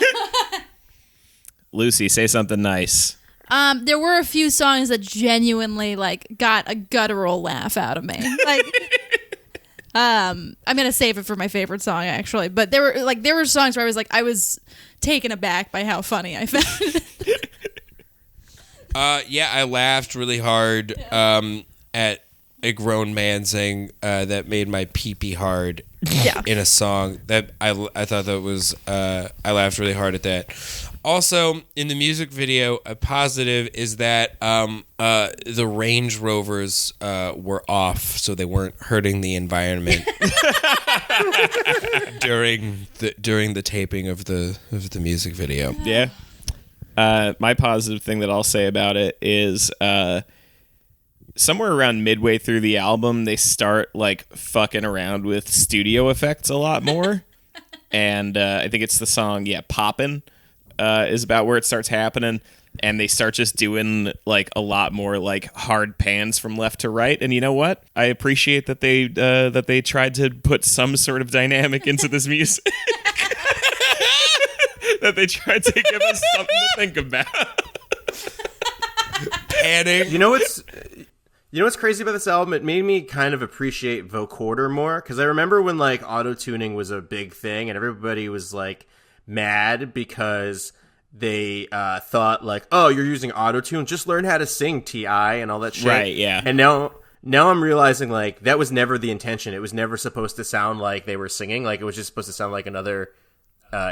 Lucy, say something nice. There were a few songs that genuinely got a guttural laugh out of me. I'm gonna save it for my favorite song actually, but there were songs where I was taken aback by how funny I found it. Yeah, I laughed really hard at a grown man saying that made my pee-pee hard in a song. That I thought that was I laughed really hard at that. Also, in the music video, a positive is that the Range Rovers were off, so they weren't hurting the environment during the taping of the music video. Yeah. My positive thing that I'll say about it is somewhere around midway through the album, they start fucking around with studio effects a lot more. And I think it's the song, Poppin', is about where it starts happening. And they start just doing a lot more hard pans from left to right. And you know what? I appreciate that they tried to put some sort of dynamic into this music. That they tried to give us something to think about. Panic. You know what's crazy about this album? It made me kind of appreciate vocoder more, because I remember when auto-tuning was a big thing and everybody was mad because they thought oh, you're using auto-tune, just learn how to sing, T.I. and all that shit. Right, yeah. And now I'm realizing that was never the intention. It was never supposed to sound like they were singing. It was just supposed to sound like another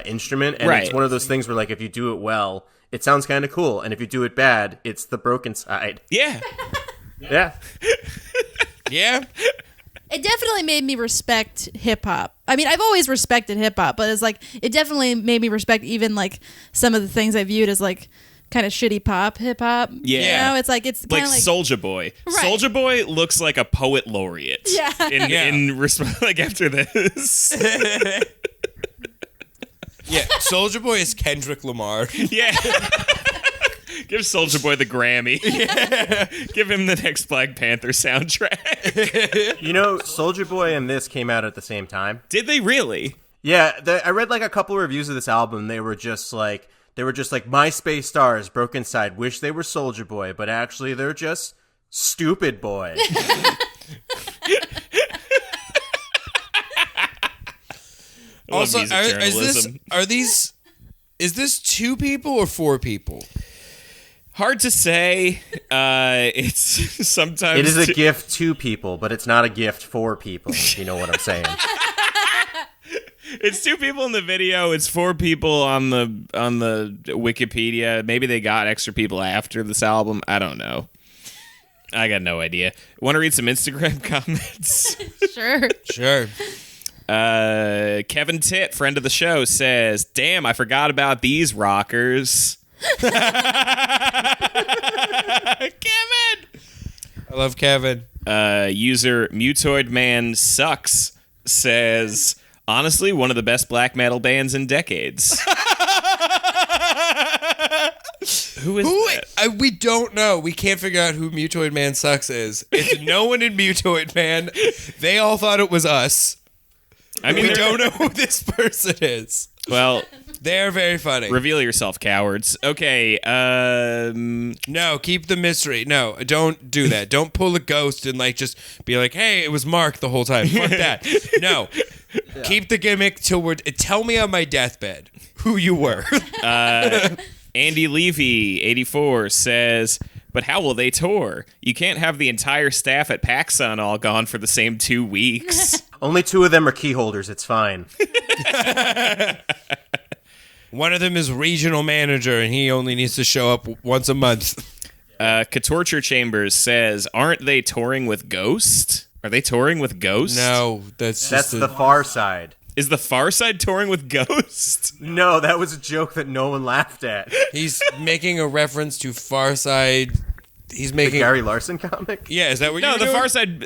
instrument. And Right. It's one of those things where if you do it well, it sounds kind of cool, and if you do it bad, it's the broken side. Yeah. Yeah. Yeah. It definitely made me respect hip hop. I mean, I've always respected hip hop, but it's it definitely made me respect even some of the things I viewed as kind of shitty pop hip hop. Yeah. You know, it's it's kind of Soulja Boy. Right. Soulja Boy looks like a poet laureate. Yeah. In response, after this. Yeah. Soulja Boy is Kendrick Lamar. Yeah. Give Soulja Boy the Grammy. Yeah. Give him the next Black Panther soundtrack. You know, Soulja Boy and this came out at the same time. Did they really? Yeah, I read a couple of reviews of this album. They were just MySpace stars, Brokencyde, wish they were Soulja Boy, but actually they're just stupid boy. Also, music journalism. is this 2 people or 4 people? Hard to say. It's sometimes It is a gift to people, but it's not a gift for people, if you know what I'm saying. It's 2 people in the video. It's 4 people on the Wikipedia. Maybe they got extra people after this album. I don't know. I got no idea. Want to read some Instagram comments? sure. Sure. Kevin Titt, friend of the show, says, "Damn, I forgot about these rockers." Kevin. I love Kevin. User Mutoid Man Sucks says, "Honestly, one of the best black metal bands in decades." Who is that? We don't know. We can't figure out who Mutoid Man Sucks is. It's no one in Mutoid Man. They all thought it was us. I mean, We don't know who this person is. Well, They're very funny. Reveal yourself, cowards. Okay, No, keep the mystery. No, don't do that. Don't pull a ghost and like just be like, "Hey, it was Mark the whole time." Fuck that. No, keep the gimmick till we're. Tell me on my deathbed who you were. Andy Levy, 84, says, but how will they tour? You can't have the entire staff at PacSun all gone for the same 2 weeks. Only 2 of them are key holders. It's fine. One of them is regional manager, and he only needs to show up once a month. Torture Chambers says, aren't they touring with Ghost? Are they touring with Ghost? No, that's The Far Side. Is the Far Side touring with Ghost? No, that was a joke that no one laughed at. He's making a reference to Far Side. He's The making Gary Larson comic? Yeah, is that what No, you're the doing?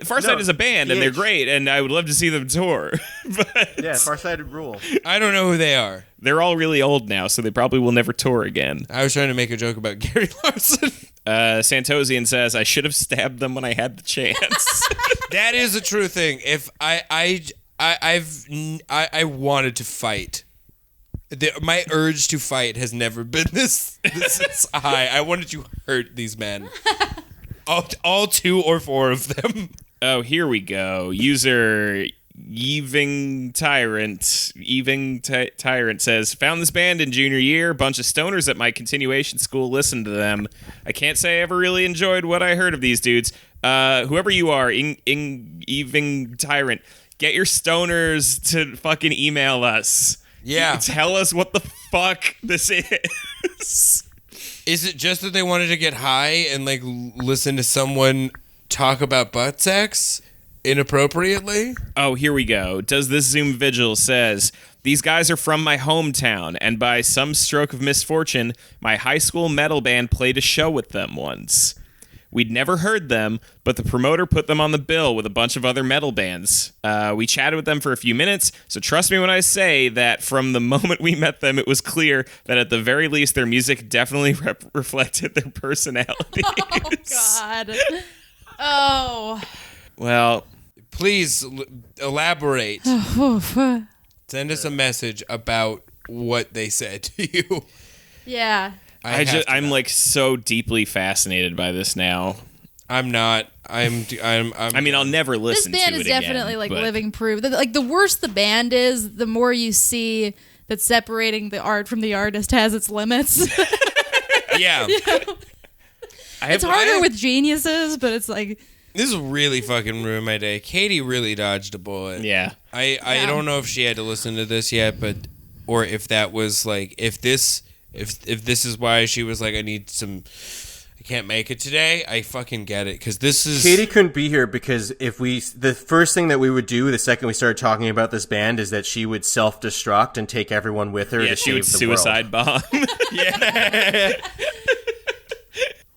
Far Side is a band, and they're PH. great, and I would love to see them tour. But Yeah, Far Side rule. I don't know who they are. they're all really old now, so they probably will never tour again. I was trying to make a joke about Gary Larson. Santosian says, I should have stabbed them when I had the chance. That is a true thing. If I wanted to fight. My urge to fight has never been this high. I wanted to hurt these men. All 2 or 4 of them. Oh, here we go. User Eving Tyrant says, found this band in junior year. Bunch of stoners at my continuation school listened to them. I can't say I ever really enjoyed what I heard of these dudes. Whoever you are, Eving Tyrant, get your stoners to fucking email us. Yeah. Tell us what the fuck this is. Is it just that they wanted to get high and like listen to someone talk about butt sex inappropriately? Oh, here we go. Does this Zoom Vigil says, these guys are from my hometown, and by some stroke of misfortune, my high school metal band played a show with them once. We'd never heard them, but the promoter put them on the bill with a bunch of other metal bands. We chatted with them for a few minutes, so trust me when I say that from the moment we met them, it was clear that at the very least their music definitely reflected their personalities. Oh, God. Oh. Well, Please elaborate. Send us a message about what they said to you. Yeah. I'm like so deeply fascinated by this now. I'm not. I mean, I'll never This listen to it band is definitely again, like but- living proof. Like the worse the band is, the more you see that separating the art from the artist has its limits. yeah. It's harder with geniuses, but it's like This really fucking ruined my day. Katie really dodged a bullet. Yeah. I don't know if she had to listen to this yet, but or if that was like if this is why she was like, I can't make it today. I fucking get it, because this is Katie couldn't be here because the first thing that we would do the second we started talking about this band is that she would self-destruct and take everyone with her. Yeah, to she would save the world. suicide bomb. yeah.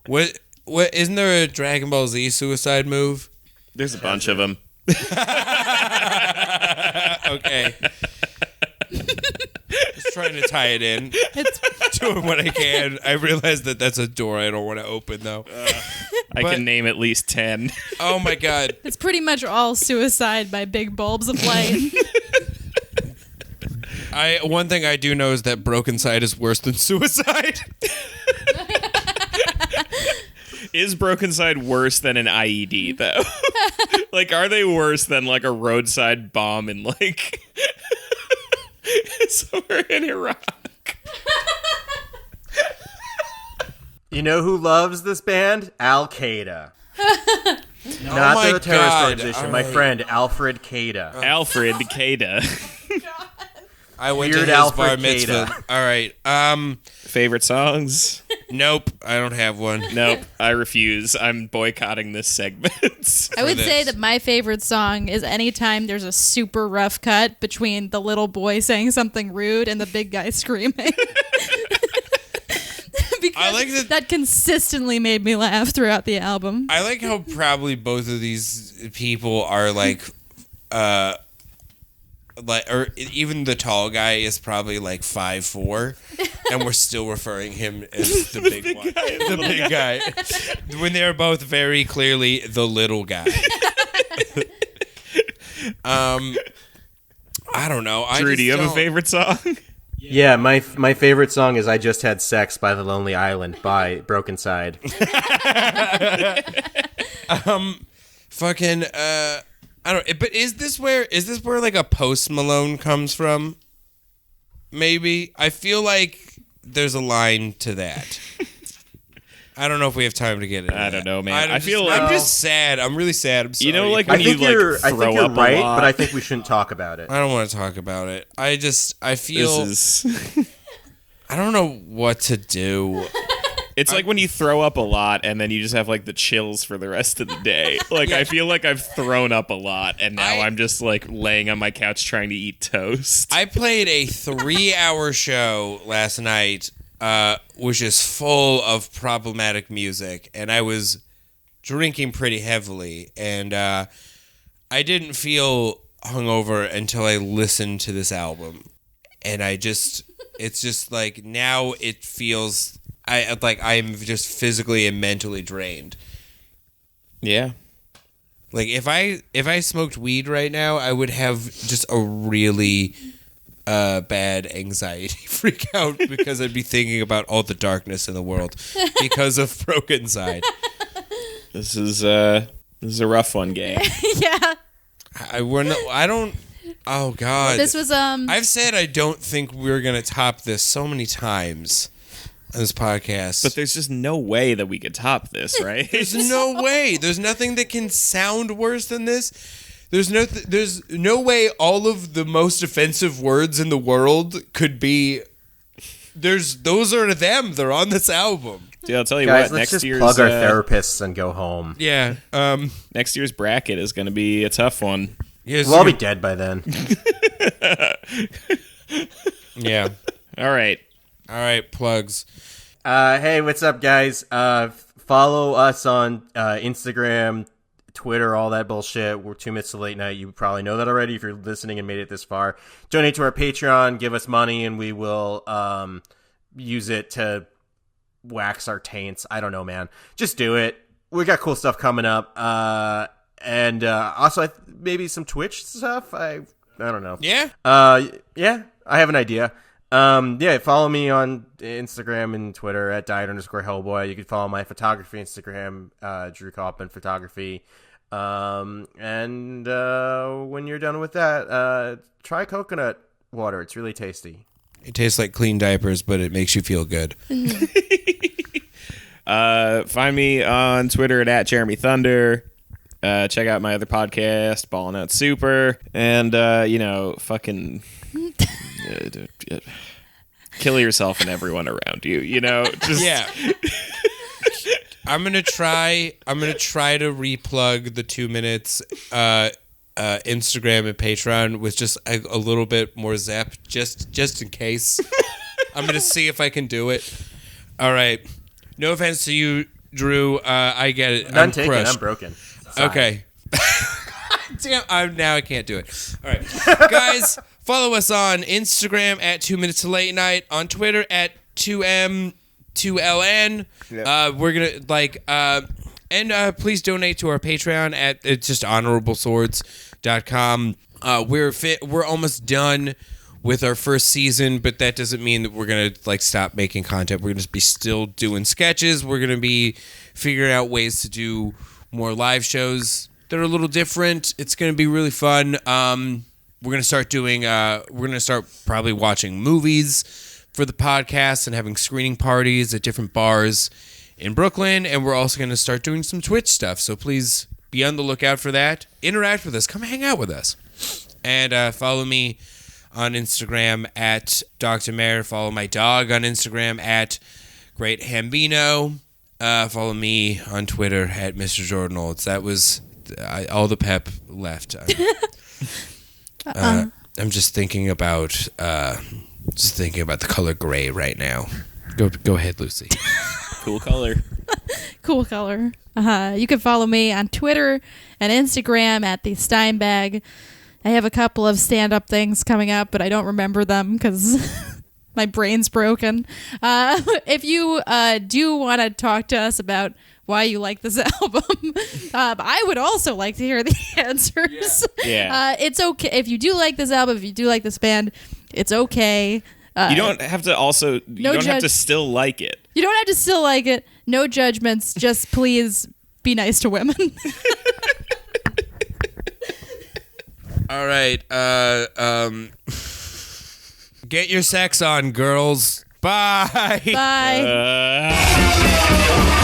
What isn't there a Dragon Ball Z suicide move? There's a bunch of them. Okay. Just trying to tie it in. Doing what I can. I realize that that's a door I don't want to open, though. I can name at least 10. Oh my god. it's pretty much all suicide by big bulbs of light. One thing I do know is that Brokencyde is worse than suicide. Is Brokencyde worse than an IED, though? Like, are they worse than, like, a roadside bomb in, like, somewhere in Iraq? You know who loves this band? Al Qaeda. Not my the terrorist God. organization. All My right. friend Alfred Qaeda. Alfred Kada. I went Weird to his Alfred bar mitzvah. Qaeda. All right. Favorite songs? Nope. I don't have one. Nope, I refuse. I'm boycotting this segment. I would this. say that my favorite song is anytime there's a super rough cut between the little boy saying something rude and the big guy screaming. Because I like that- consistently made me laugh throughout the album. I like how probably both of these people are like, or even the tall guy is probably like 5'4", and we're still referring him as the big one, the big guy, when they're both very clearly the little guy. I don't know. Drew, do you have a favorite song? Yeah, my favorite song is "I Just Had Sex" by The Lonely Island by Brokencyde. Fucking I don't. But is this where like a Post Malone comes from? Maybe I feel like there's a line to that. I don't know if we have time to get into I that. don't know, man. I'm just sad. I'm really sad. I'm sorry. You know, like I when think you you're like throw right, up a lot. but I think we shouldn't talk about it. I don't want to talk about it. I feel This is. I don't know what to do. It's like when you throw up a lot and then you just have like the chills for the rest of the day. Like I feel like I've thrown up a lot and now I'm just like laying on my couch trying to eat toast. I played a 3-hour show last night, which is full of problematic music, and I was drinking pretty heavily, and I didn't feel hungover until I listened to this album, and it's just like now it feels I'm just physically and mentally drained. Yeah. Like if I smoked weed right now, I would have just a really bad anxiety freak out because I'd be thinking about all the darkness in the world because of Brokencyde. This is a rough one, gang. Yeah. I don't. Oh God. This was I've said I don't think we're gonna top this so many times on this podcast. But there's just no way that we could top this, right? There's no way. There's nothing that can sound worse than this. There's no way all of the most offensive words in the world could be. Those are them. They're on this album. Dude, I'll tell you Guys, what. let's Next just year's plug our therapists and go home. Yeah. next year's bracket is going to be a tough one. Yes, We'll all be dead by then. Yeah. All right. All right. Plugs. Hey, what's up, guys? Follow us on Instagram, Twitter, all that bullshit. We're 2 Minutes to Late Night. You probably know that already if you're listening and made it this far. Donate to our Patreon, give us money, and we will use it to wax our taints. I don't know, man. Just do it. We got cool stuff coming up. And also maybe some Twitch stuff. I don't know. Yeah. Yeah, I have an idea. Yeah, follow me on Instagram and Twitter at diet_Hellboy. You can follow my photography Instagram, Drew Kaufman Photography. And when you're done with that, try coconut water. It's really tasty. It tastes like clean diapers, but it makes you feel good. Find me on Twitter at Jeremy Thunder. Check out my other podcast, Ballin' Out Super. And, fucking... kill yourself and everyone around you, just Yeah. I'm gonna try to replug the 2 minutes Instagram and Patreon with just a little bit more zap, just in case. I'm gonna see if I can do it. All right. No offense to you, Drew. I get it. None I'm taken. crushed. I'm broken. Sorry. Okay. Damn, now I can't do it. All right. Guys, follow us on Instagram at 2 Minutes to Late Night, on Twitter at 2M2LN. Yep. We're going to and please donate to our Patreon at it's just honorableswords.com. We're almost done with our first season, but that doesn't mean that we're going to stop making content. We're going to be still doing sketches. We're going to be figuring out ways to do more live shows that are a little different. It's going to be really fun. We're going to start doing, we're going to start probably watching movies for the podcast and having screening parties at different bars in Brooklyn. And we're also going to start doing some Twitch stuff. So please be on the lookout for that. Interact with us. Come hang out with us. And follow me on Instagram at Dr. Mare. Follow my dog on Instagram at Great Hambino. Follow me on Twitter at Mr. Jordan Olds. That was all the pep left. I'm just thinking about the color gray right now. Go ahead, Lucy. cool color. Cool color. You can follow me on Twitter and Instagram at the Steinbag. I have a couple of stand-up things coming up, but I don't remember them because my brain's broken. If you do want to talk to us about why you like this album, I would also like to hear the answers. Yeah. It's okay if you do like this album, if you do like this band, it's okay. You don't have to also. You No don't have judge- to still like it. You don't have to still like it. No judgments. Just please be nice to women. All right. Get your sex on, girls. Bye. Bye. Uh,